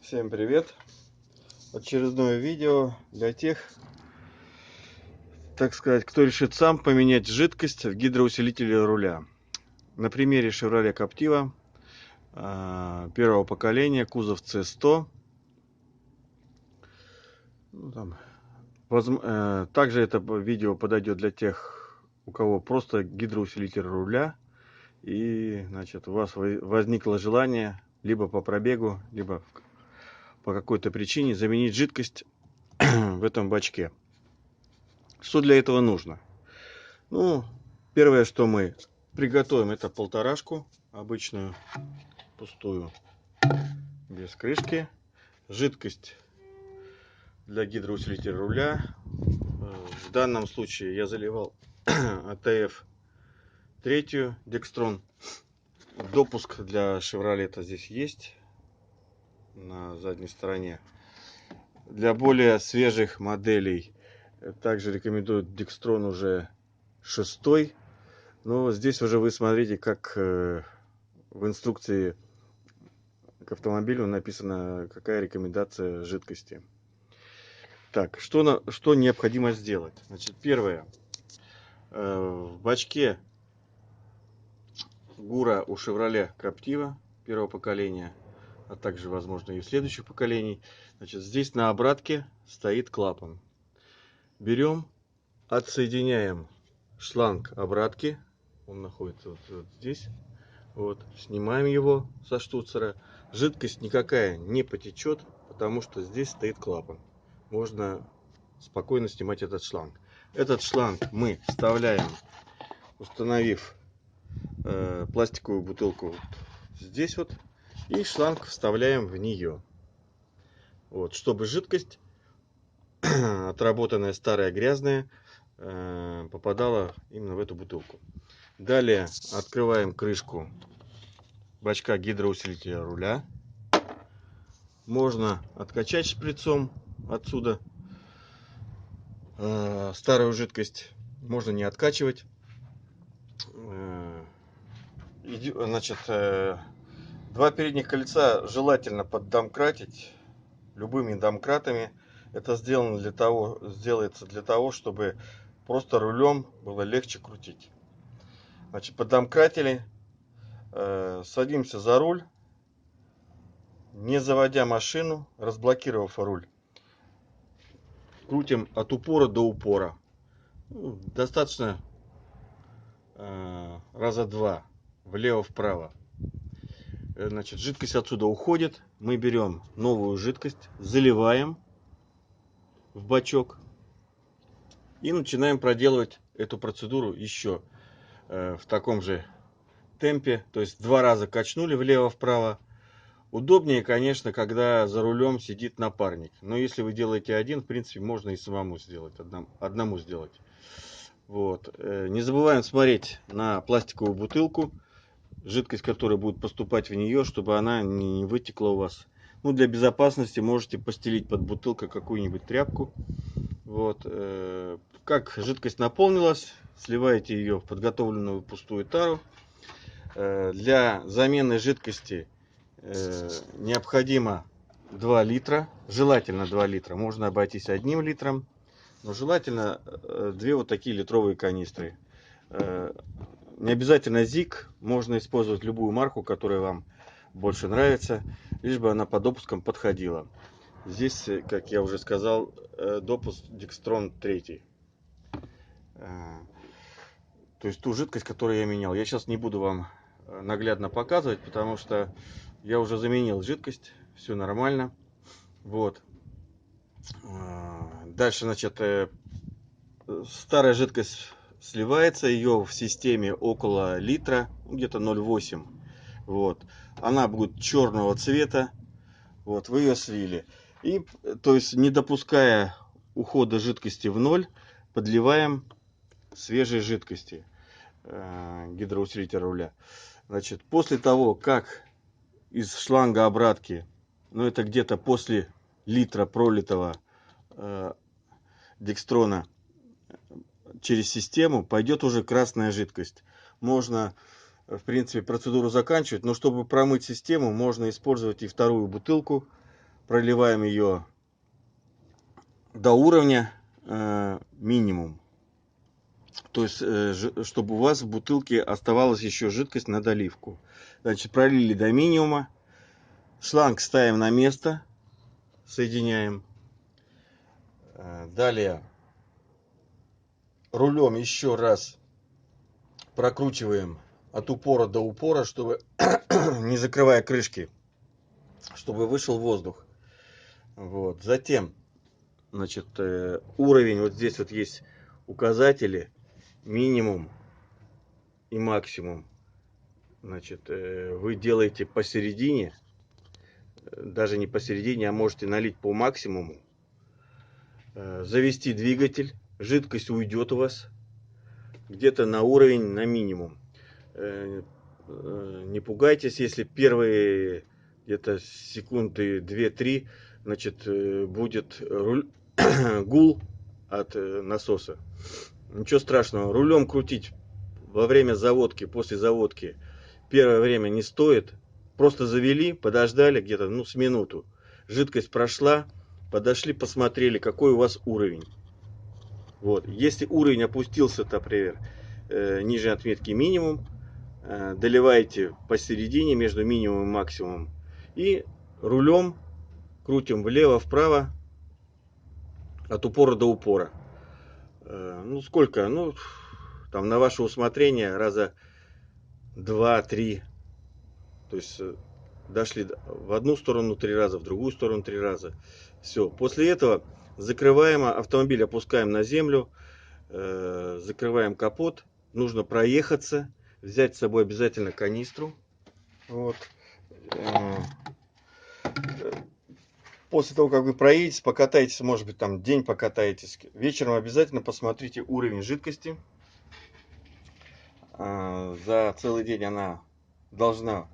Всем привет! Очередное видео для тех, так сказать, кто решит сам поменять жидкость в гидроусилителе руля. На примере Chevrolet Captiva первого поколения, кузов C100. Также это видео подойдет для тех, у кого просто гидроусилитель руля. И, значит, у вас возникло желание либо по пробегу, либо по какой-то причине заменить жидкость в этом бачке. Что для этого нужно? Ну, первое, что мы приготовим, это полторашку обычную, пустую, без крышки. Жидкость для гидроусилителя руля. В данном случае я заливал АТФ 3 Декстрон. Допуск для Chevrolet здесь есть на задней стороне. Для более свежих моделей также рекомендуют Декстрон уже 6. Но здесь уже вы смотрите, как в инструкции к автомобилю написано, какая рекомендация жидкости. Так, что необходимо сделать? Значит, первое. В бачке ГУРа у Chevrolet Captiva первого поколения, а также, возможно, и следующих поколений, значит, здесь на обратке стоит клапан. Берем, отсоединяем шланг обратки. Он находится вот здесь. Вот, снимаем его со штуцера. Жидкость никакая не потечет, потому что здесь стоит клапан. Можно спокойно снимать этот шланг. Этот шланг мы вставляем, установив пластиковую бутылку вот здесь вот, и шланг вставляем в нее. Вот, чтобы жидкость, отработанная, старая, грязная, попадала именно в эту бутылку. Далее открываем крышку бачка гидроусилителя руля. Можно откачать шприцом отсюда старую жидкость, можно не откачивать. Значит, два передних кольца желательно поддомкратить любыми домкратами. Это сделается для того, чтобы просто рулем было легче крутить. Значит, поддомкратили, садимся за руль, не заводя машину, разблокировав руль. Крутим от упора до упора. Достаточно раза два, влево-вправо. Значит, жидкость отсюда уходит. Мы берем новую жидкость, заливаем в бачок и начинаем проделывать эту процедуру еще в таком же темпе. То есть два раза качнули влево-вправо. Удобнее, конечно, когда за рулем сидит напарник. Но если вы делаете один, в принципе, можно и самому сделать, одному сделать. Вот. Не забываем смотреть на пластиковую бутылку, жидкость, которая будет поступать в нее, чтобы она не вытекла у вас. Ну, для безопасности можете постелить под бутылкой какую-нибудь тряпку. Вот. Как жидкость наполнилась, сливаете ее в подготовленную пустую тару. Для замены жидкости необходимо 2 литра, желательно 2 литра, можно обойтись 1 литром, но желательно 2 вот такие литровые канистры. Не обязательно ЗИК, можно использовать любую марку, которая вам больше нравится, лишь бы она по допускам подходила. Здесь, как я уже сказал, допуск Декстрон 3. То есть ту жидкость, которую я менял. Я сейчас не буду вам наглядно показывать, потому что я уже заменил жидкость, все нормально. Вот. Дальше, значит, старая жидкость сливается, ее в системе около литра, где-то 0,8. Вот. Она будет черного цвета. Вот, вы ее слили. И, то есть, не допуская ухода жидкости в ноль, подливаем свежей жидкости гидроусилителя руля. Значит, после того, как из шланга обратки, ну это где-то после литра пролитого Декстрона через систему, пойдет уже красная жидкость. Можно, в принципе, процедуру заканчивать, но чтобы промыть систему, можно использовать и вторую бутылку проливаем ее до уровня минимум. То есть, чтобы у вас в бутылке оставалась еще жидкость на доливку. Значит, пролили до минимума. Шланг ставим на место. Соединяем. Далее рулем еще раз прокручиваем от упора до упора, чтобы не закрывая крышки, чтобы вышел воздух. Вот. Затем, значит, уровень, вот здесь вот есть указатели, минимум и максимум. Значит, вы делаете посередине, даже не посередине, а можете налить по максимуму. Завести двигатель, жидкость уйдет у вас где-то на уровень, на минимум. Не пугайтесь, если первые где-то секунды 2-3, значит, будет гул от насоса. Ничего страшного, рулем крутить во время заводки, после заводки первое время не стоит. Просто завели, подождали где-то, ну, с минуту. Жидкость прошла, подошли, посмотрели, какой у вас уровень. Вот. Если уровень опустился, например, ниже отметки минимум, доливаете посередине между минимумом и максимумом и рулем крутим влево-вправо от упора до упора. Ну, сколько? Ну, там на ваше усмотрение раза 2-3. То есть дошли в одну сторону 3 раза, в другую сторону 3 раза. Все. После этого закрываем автомобиль, опускаем на землю, закрываем капот. Нужно проехаться, взять с собой обязательно канистру. Вот. После того, как вы проедете, покатаетесь, может быть, там день покатаетесь, вечером обязательно посмотрите уровень жидкости. За целый день она должна,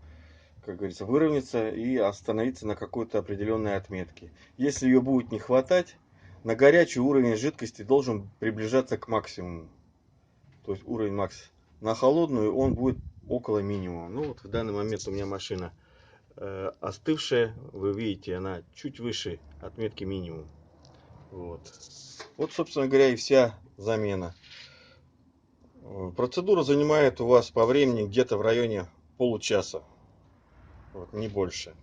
как говорится, выровняться и остановиться на какой-то определенной отметке. Если ее будет не хватать, на горячий уровень жидкости должен приближаться к максимуму. То есть уровень макс. На холодную он будет около минимума. Ну вот в данный момент у меня машина остывшая. Вы видите, она чуть выше отметки минимум. Вот. Вот, собственно говоря, и вся замена. Процедура занимает у вас по времени где-то в районе получаса. Вот, не больше.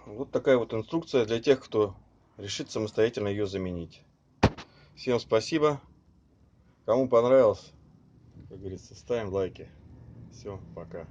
Вот такая вот инструкция для тех, кто решит самостоятельно ее заменить. Всем спасибо. Кому понравилось, как говорится, ставим лайки. Все, пока.